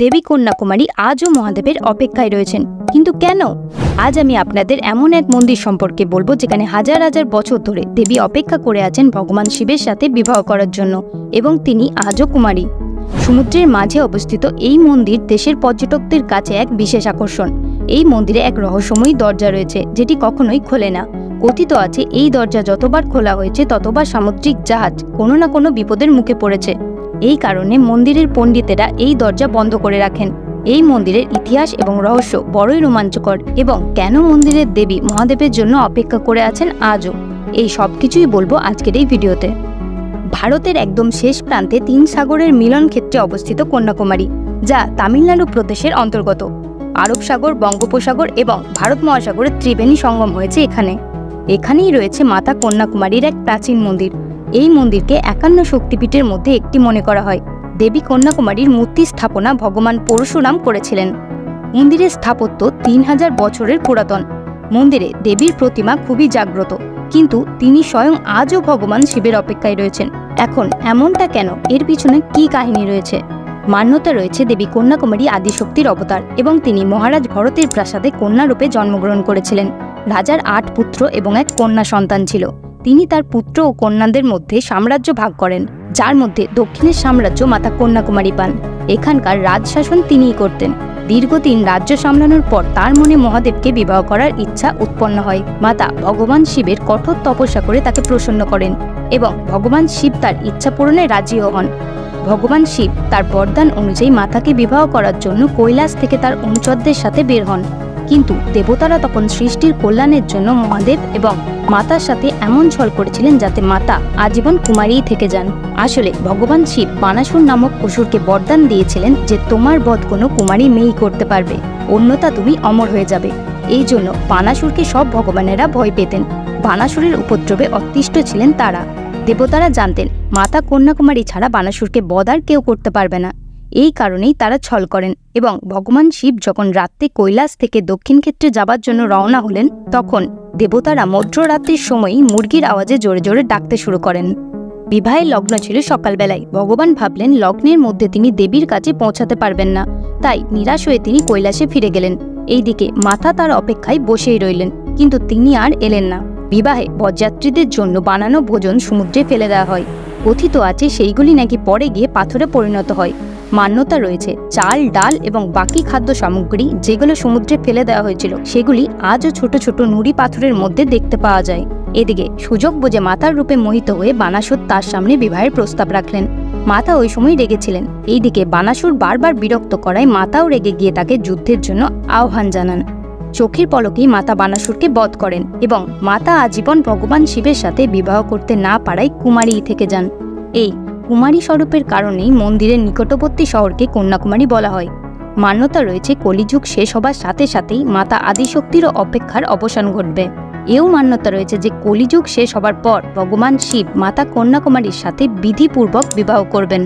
দেবী কন্যাকুমারী আজও মহাদেবের অপেক্ষায় রয়েছেন। কিন্তু কেন? আজ আমি আপনাদের এমন এক মন্দির সম্পর্কে বলবো যেখানে হাজার হাজার বছর ধরে দেবী অপেক্ষা করে আছেন ভগবান শিবের সাথে বিবাহ করার জন্য, এবং তিনি আজও কুমারী। সমুদ্রের মাঝে অবস্থিত এই মন্দির দেশের পর্যটকদের কাছে এক বিশেষ আকর্ষণ। এই মন্দিরে এক রহস্যময়ী দরজা রয়েছে যেটি কখনোই খোলে না। কথিত আছে এই দরজা যতবার খোলা হয়েছে ততবার সামুদ্রিক জাহাজ কোনো না কোনো বিপদের মুখে পড়েছে। এই কারণে মন্দিরের পণ্ডিতেরা এই দরজা বন্ধ করে রাখেন। এই মন্দিরের ইতিহাস এবং রহস্য বড়ই রোমাঞ্চকর, এবং কেন মন্দিরের দেবী মহাদেবের জন্য অপেক্ষা করে আছেন আজও, এই সব কিছুই বলবো আজকের এই ভিডিওতে। ভারতের একদম শেষ প্রান্তে 3 সাগরের মিলন ক্ষেত্রে অবস্থিত কন্যাকুমারী, যা তামিলনাড়ু প্রদেশের অন্তর্গত। আরব সাগর, বঙ্গোপসাগর এবং ভারত মহাসাগরের ত্রিবেণী সঙ্গম হয়েছে এখানেই রয়েছে মাতা কন্যাকুমারীর এক প্রাচীন মন্দির। এই মন্দিরকে 51 শক্তিপীঠের মধ্যে একটি মনে করা হয়। দেবী কন্যাকুমারীর মূর্তি স্থাপনা ভগবান পরশুরাম করেছিলেন। মন্দিরের স্থাপত্য 3000 বছরের পুরাতন। মন্দিরে দেবীর প্রতিমা খুবই জাগ্রত, কিন্তু তিনি স্বয়ং আজও ভগবান শিবের অপেক্ষায় রয়েছেন। এখন এমনটা কেন? এর পিছনে কি কাহিনী রয়েছে? মান্যতা রয়েছে দেবী কন্যাকুমারী আদিশক্তির অবতার, এবং তিনি মহারাজ ভরতের প্রাসাদে কন্যারূপে জন্মগ্রহণ করেছিলেন। রাজার 8 পুত্র এবং এক কন্যা সন্তান ছিল। তিনি তার পুত্র ও কন্যাদের মধ্যে সাম্রাজ্য ভাগ করেন, যার মধ্যে দক্ষিণের সাম্রাজ্য মাতা কন্যাকুমারী পান। এখানকার রাজশাসন তিনিই করতেন। দীর্ঘদিন রাজ্য সামলানোর পর তার মনে মহাদেবকে বিবাহ করার ইচ্ছা উৎপন্ন হয়। মাতা ভগবান শিবের কঠোর তপস্যা করে তাকে প্রসন্ন করেন, এবং ভগবান শিব তার ইচ্ছা পূরণে রাজিও হন। ভগবান শিব তার বরদান অনুযায়ী মাতাকে বিবাহ করার জন্য কৈলাস থেকে তার অনুচরদের সাথে বের হন। কিন্তু দেবতারা তখন সৃষ্টির কল্যাণের জন্য মহাদেব এবং মাতার সাথে এমন ছল করেছিলেন যাতে মাতা আজীবন কুমারীই থেকে যান। আসলে ভগবান শিব বানাসুর নামক অসুরকে বরদান দিয়েছিলেন যে তোমার বধ কোনো কুমারী মেয়েই করতে পারবে, অন্যথা তুমি অমর হয়ে যাবে। এই জন্য বানাসুরকে সব ভগবানেরা ভয় পেতেন। বানাসুরের উপদ্রবে অতিষ্ঠ ছিলেন তারা। দেবতারা জানতেন মাতা কন্যাকুমারী ছাড়া বানাসুরকে বধ আর কেউ করতে পারবে না। এই কারণেই তারা ছল করেন, এবং ভগবান শিব যখন রাত্রে কৈলাস থেকে দক্ষিণ ক্ষেত্রে যাবার জন্য রওনা হলেন, তখন দেবতারা মধ্যরাত্রির সময়ই মুরগির আওয়াজে জোরে জোরে ডাকতে শুরু করেন। বিবাহের লগ্ন ছিল সকালবেলায়। ভগবান ভাবলেন লগ্নের মধ্যে তিনি দেবীর কাছে পৌঁছাতে পারবেন না, তাই নিরাশ হয়ে তিনি কৈলাসে ফিরে গেলেন। এইদিকে মাতা তার অপেক্ষায় বসেই রইলেন, কিন্তু তিনি আর এলেন না। বিবাহে বরযাত্রীদের জন্য বানানো ভোজন সমুদ্রে ফেলে দেওয়া হয়। কথিত আছে সেইগুলি নাকি পরে গিয়ে পাথরে পরিণত হয়। মান্যতা রয়েছে চাল, ডাল এবং বাকি খাদ্য সামগ্রী যেগুলো সমুদ্রে ফেলে দেওয়া হয়েছিল সেগুলি আজও ছোট ছোট নুড়ি পাথরের মধ্যে দেখতে পাওয়া যায়। এদিকে সুযোগ বুঝে মাতার রূপে মোহিত হয়ে বানাসুর তার সামনে বিবাহের প্রস্তাব রাখলেন। মাতা ওই সময় রেগেছিলেন। এইদিকে বানাসুর বারবার বিরক্ত করায় মাতাও রেগে গিয়ে তাকে যুদ্ধের জন্য আহ্বান জানান। চোখের পলকেই মাতা বানাসুরকে বধ করেন, এবং মাতা আজীবন ভগবান শিবের সাথে বিবাহ করতে না পারায় কুমারীই থেকে যান। এই কুমারী স্বরূপের কারণেই মন্দিরের নিকটবর্তী শহরকে কন্যাকুমারী বলা হয়। মান্যতা রয়েছে কলিযুগ শেষ হবার সাথে সাথেই মাতা আদিশক্তিরও অপেক্ষার অবসান ঘটবে। এও মান্যতা রয়েছে যে কলিযুগ শেষ হবার পর ভগবান শিব মাতা কন্যাকুমারীর সাথে বিধিপূর্বক বিবাহ করবেন।